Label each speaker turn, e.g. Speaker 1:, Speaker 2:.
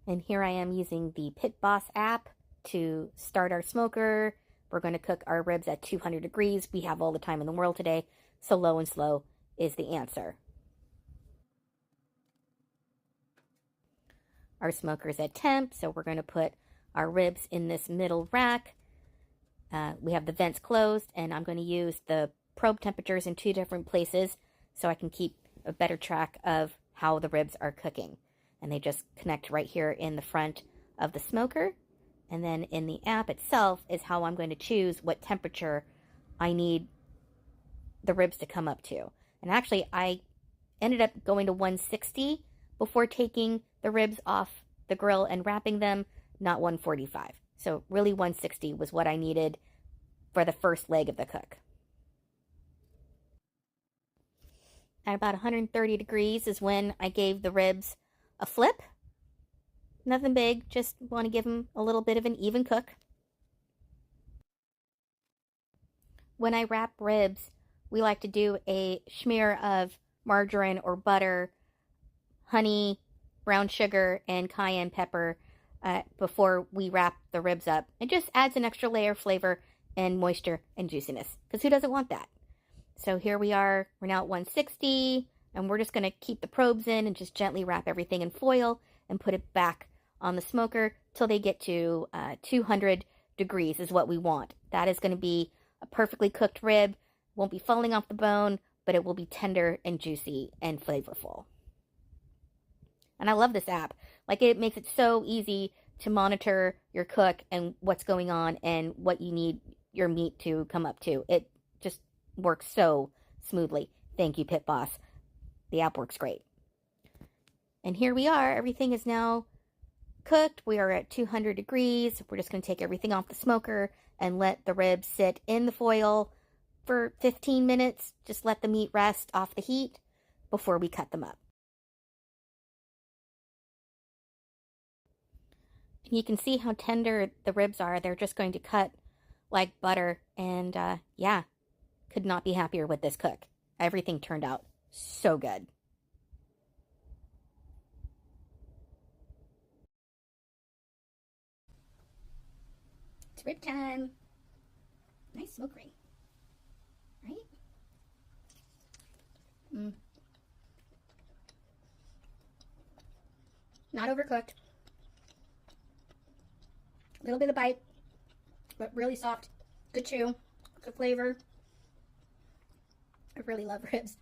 Speaker 1: And here I am using the Pit Boss app to start our smoker. We're going to cook our ribs at 200 degrees. We have all the time in the world today, so low and slow is the answer. Our smoker's at temp, so we're going to put our ribs in this middle rack. We have the vents closed, and I'm going to use the probe temperatures in 2 different places so I can keep a better track of how the ribs are cooking. And they just connect right here in the front of the smoker. And then in the app itself is how I'm going to choose what temperature I need the ribs to come up to. And actually, I ended up going to 160 before taking the ribs off the grill and wrapping them, not 145. So really 160 was what I needed for the first leg of the cook. At about 130 degrees is when I gave the ribs a flip. Nothing big, just want to give them a little bit of an even cook. When I wrap ribs, we like to do a smear of margarine or butter, honey, brown sugar, and cayenne pepper before we wrap the ribs up. It just adds an extra layer of flavor and moisture and juiciness, because who doesn't want that? So here we are, we're now at 160, and we're just going to keep the probes in and just gently wrap everything in foil and put it back on the smoker till they get to 200 degrees is what we want. That is going to be a perfectly cooked rib. Won't be falling off the bone, but it will be tender and juicy and flavorful. And I love this app. Like, it makes it so easy to monitor your cook and what's going on and what you need your meat to come up to. It just works so smoothly. Thank you, Pit Boss. The app works great. And here we are. Everything is now cooked. We are at 200 degrees. We're just going to take everything off the smoker and let the ribs sit in the foil for 15 minutes. Just let the meat rest off the heat before we cut them up. You can see how tender the ribs are. They're just going to cut like butter. And yeah, could not be happier with this cook. Everything turned out so good. It's rib time. Nice smoke ring, right? Not overcooked. A little bit of bite, but really soft. Good chew, good flavor. I really love ribs.